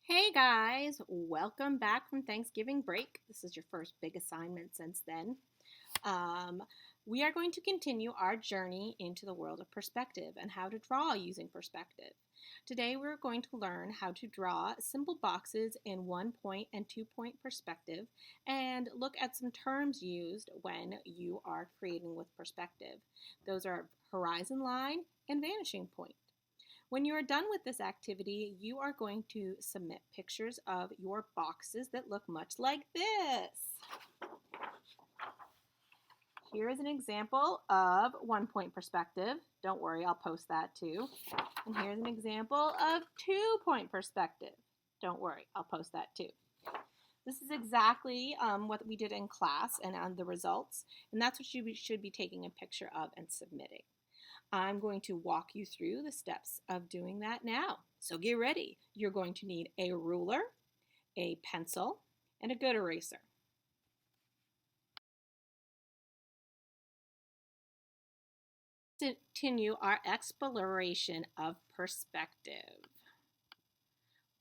Hey guys, welcome back from Thanksgiving break. This is your first big assignment since then. Um, we are going to continue our journey into the world of perspective and how to draw using perspective. Today we're going to learn how to draw simple boxes in 1 point and 2 point perspective and look at some terms used when you are creating with perspective. Those are horizon line and vanishing point. When you are done with this activity, you are going to submit pictures of your boxes that look much like this. Here is an example of 1 point perspective. Don't worry, I'll post that too. And here's an example of 2 point perspective. Don't worry, I'll post that too. This is exactly what we did in class and on the results, and that's what you should be taking a picture of and submitting. I'm going to walk you through the steps of doing that now. So get ready. You're going to need a ruler, a pencil, and a good eraser. Continue our exploration of perspective.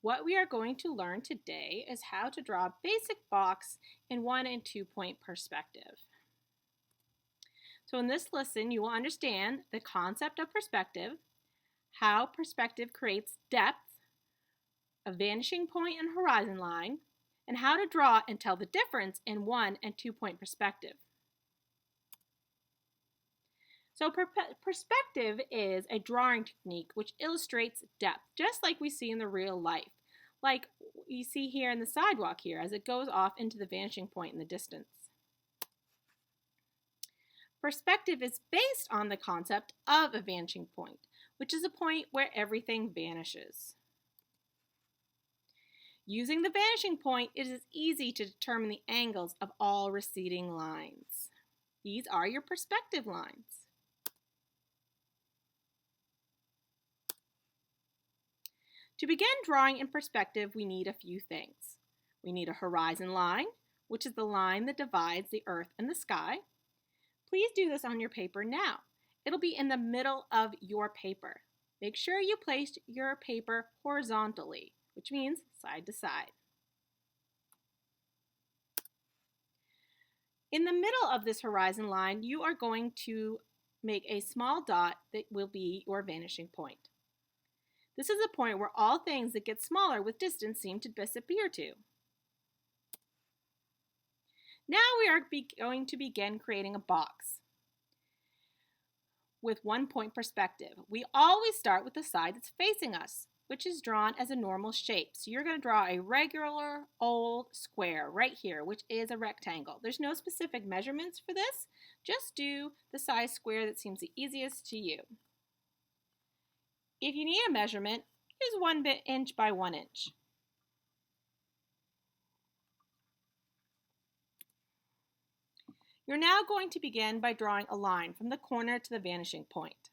What we are going to learn today is how to draw a basic box in 1 and 2 point perspective. So in this lesson, you will understand the concept of perspective, how perspective creates depth, a vanishing point and horizon line, and how to draw and tell the difference in 1 and 2 point perspective. So perspective is a drawing technique which illustrates depth, just like we see in the real life. Like you see here in the sidewalk here as it goes off into the vanishing point in the distance. Perspective is based on the concept of a vanishing point, which is a point where everything vanishes. Using the vanishing point, it is easy to determine the angles of all receding lines. These are your perspective lines. To begin drawing in perspective, we need a few things. We need a horizon line, which is the line that divides the earth and the sky. Please do this on your paper now. It'll be in the middle of your paper. Make sure you place your paper horizontally, which means side to side. In the middle of this horizon line, you are going to make a small dot that will be your vanishing point. This is a point where all things that get smaller with distance seem to disappear to. Now we are going to begin creating a box with 1 point perspective. We always start with the side that's facing us, which is drawn as a normal shape. So you're going to draw a regular old square right here, which is a rectangle. There's no specific measurements for this. Just do the size square that seems the easiest to you. If you need a measurement, use 1 inch by 1 inch. You're now going to begin by drawing a line from the corner to the vanishing point.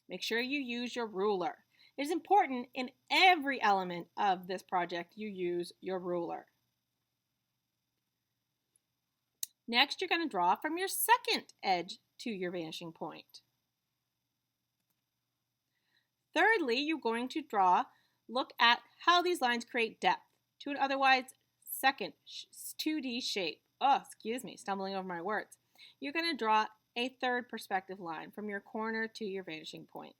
Make sure you use your ruler. It is important in every element of this project you use your ruler. Next, you're going to draw from your second edge to your vanishing point. Thirdly, you're going to look at how these lines create depth to an otherwise second 2D shape. Oh, excuse me, stumbling over my words. You're going to draw a third perspective line from your corner to your vanishing point.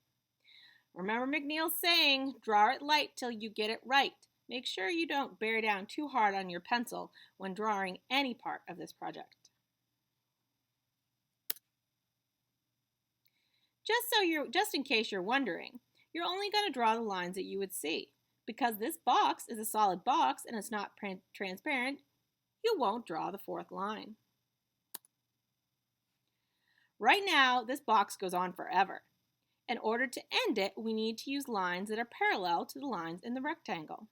Remember McNeil's saying, draw it light till you get it right. Make sure you don't bear down too hard on your pencil when drawing any part of this project. Just in case you're wondering, you're only going to draw the lines that you would see. Because this box is a solid box and it's not transparent, you won't draw the fourth line. Right now, this box goes on forever. In order to end it, we need to use lines that are parallel to the lines in the rectangle.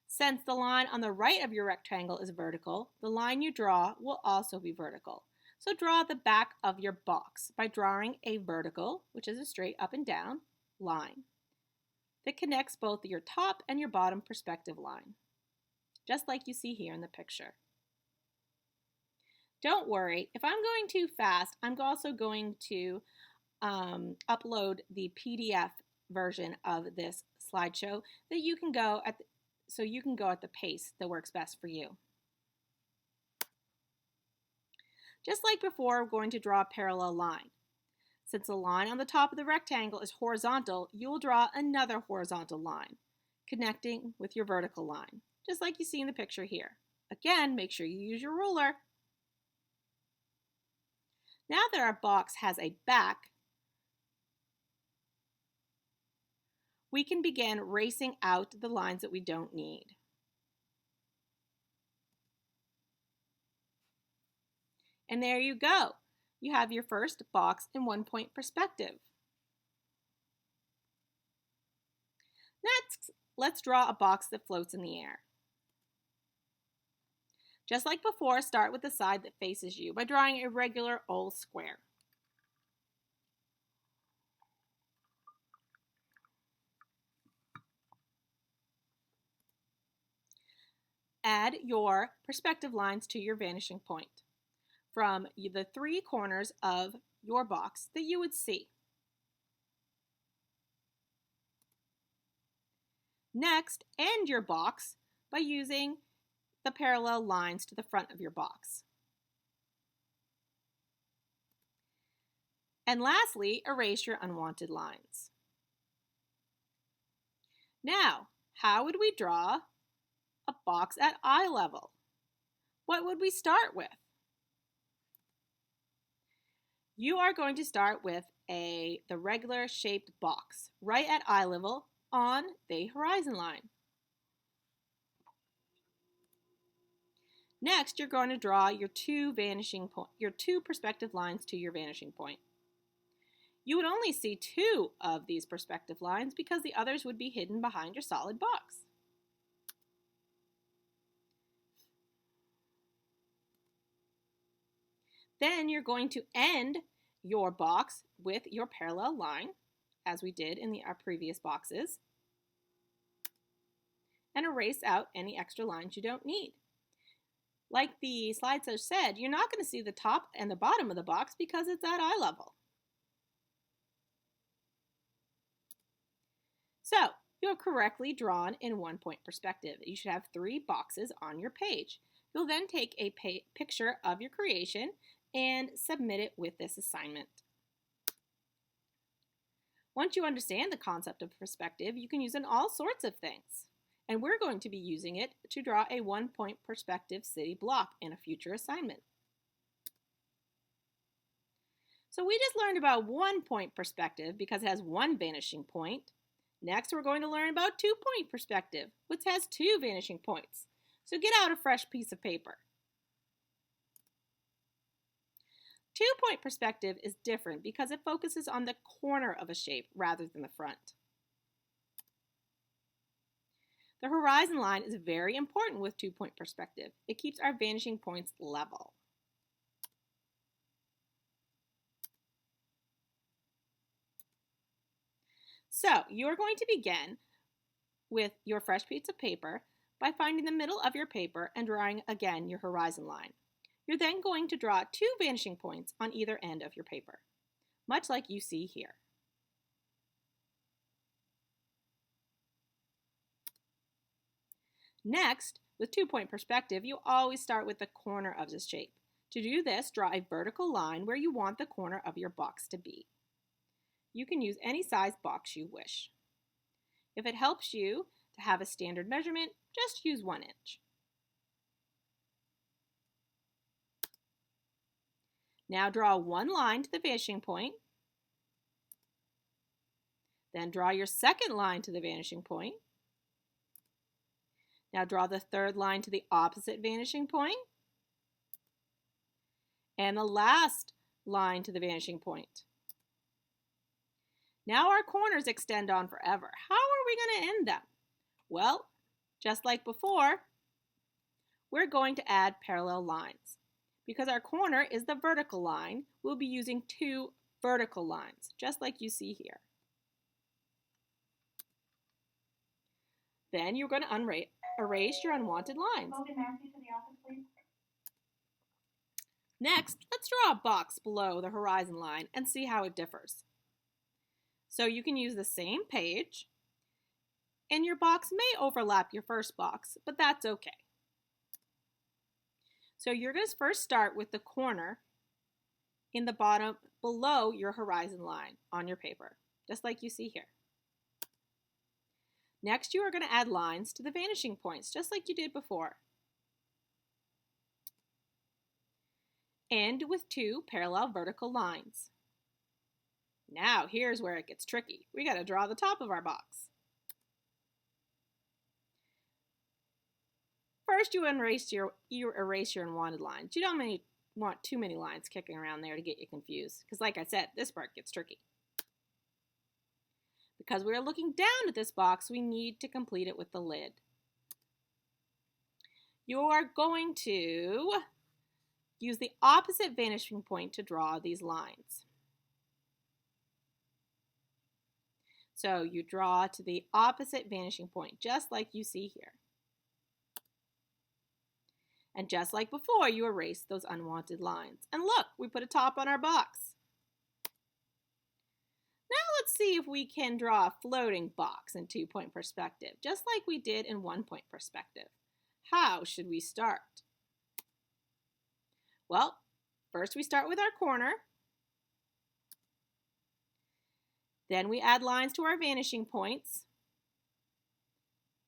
Since the line on the right of your rectangle is vertical, the line you draw will also be vertical. So draw the back of your box by drawing a vertical, which is a straight up and down line that connects both your top and your bottom perspective line, just like you see here in the picture. Don't worry, if I'm going too fast, I'm also going to upload the PDF version of this slideshow that you can go at so you can go at the pace that works best for you. Just like before, we're going to draw a parallel line. Since the line on the top of the rectangle is horizontal, you will draw another horizontal line, connecting with your vertical line, just like you see in the picture here. Again, make sure you use your ruler. Now that our box has a back, we can begin racing out the lines that we don't need. And there you go. You have your first box in 1-point perspective. Next, let's draw a box that floats in the air. Just like before, start with the side that faces you by drawing a regular old square. Add your perspective lines to your vanishing point from the 3 corners of your box that you would see. Next, end your box by using the parallel lines to the front of your box. And lastly, erase your unwanted lines. Now, how would we draw a box at eye level? What would we start with? You are going to start with the regular shaped box right at eye level on the horizon line. Next, you're going to draw your two perspective lines to your vanishing point. You would only see 2 of these perspective lines because the others would be hidden behind your solid box. Then you're going to end your box with your parallel line, as we did in our previous boxes, and erase out any extra lines you don't need. Like the slideshow said, you're not going to see the top and the bottom of the box because it's at eye level. So, you're correctly drawn in 1-point perspective. You should have 3 boxes on your page. You'll then take a picture of your creation and submit it with this assignment. Once you understand the concept of perspective, you can use it in all sorts of things. And we're going to be using it to draw a 1-point perspective city block in a future assignment. So we just learned about 1-point perspective because it has 1 vanishing point. Next, we're going to learn about 2-point perspective, which has 2 vanishing points. So get out a fresh piece of paper. 2-point perspective is different because it focuses on the corner of a shape rather than the front. The horizon line is very important with 2-point perspective. It keeps our vanishing points level. So you're going to begin with your fresh piece of paper by finding the middle of your paper and drawing again your horizon line. You're then going to draw 2 vanishing points on either end of your paper, much like you see here. Next, with 2-point perspective, you always start with the corner of the shape. To do this, draw a vertical line where you want the corner of your box to be. You can use any size box you wish. If it helps you to have a standard measurement, just use 1 inch. Now draw 1 line to the vanishing point. Then draw your second line to the vanishing point. Now draw the 3rd line to the opposite vanishing point. And the last line to the vanishing point. Now our corners extend on forever. How are we going to end them? Well, just like before, we're going to add parallel lines. Because our corner is the vertical line, we'll be using 2 vertical lines, just like you see here. Then you're going to erase your unwanted lines. Next, let's draw a box below the horizon line and see how it differs. So you can use the same page, and your box may overlap your first box, but that's okay. So you're going to first start with the corner in the bottom below your horizon line on your paper, just like you see here. Next, you are going to add lines to the vanishing points, just like you did before. End with 2 parallel vertical lines. Now, here's where it gets tricky. We got to draw the top of our box. First, you erase your unwanted lines. You don't want too many lines kicking around there to get you confused, because like I said, this part gets tricky. Because we are looking down at this box, we need to complete it with the lid. You are going to use the opposite vanishing point to draw these lines. So you draw to the opposite vanishing point, just like you see here. And just like before, you erase those unwanted lines. And look, we put a top on our box. Now let's see if we can draw a floating box in 2-point perspective, just like we did in 1-point perspective. How should we start? Well, first we start with our corner. Then we add lines to our vanishing points.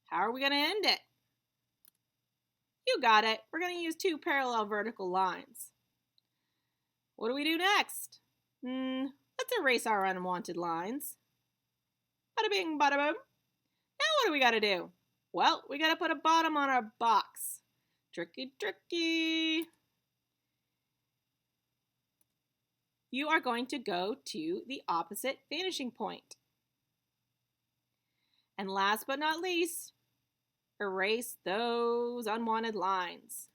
How are we going to end it? You got it. We're going to use 2 parallel vertical lines. What do we do next? Let's erase our unwanted lines. Bada bing, bada boom. Now what do we got to do? Well, we got to put a bottom on our box. Tricky, tricky. You are going to go to the opposite vanishing point. And last but not least, erase those unwanted lines.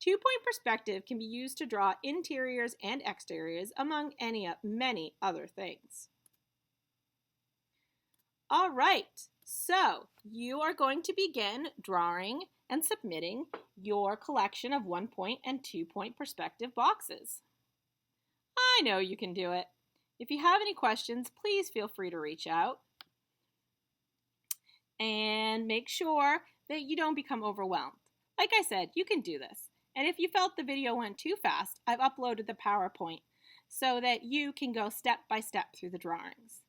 2-point perspective can be used to draw interiors and exteriors, among many other things. All right, so you are going to begin drawing and submitting your collection of 1-point and 2-point perspective boxes. I know you can do it. If you have any questions, please feel free to reach out. And make sure that you don't become overwhelmed. Like I said, you can do this. And if you felt the video went too fast, I've uploaded the PowerPoint so that you can go step by step through the drawings.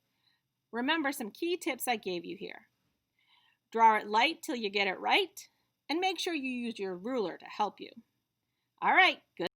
Remember some key tips I gave you here. Draw it light till you get it right, and make sure you use your ruler to help you. All right, good.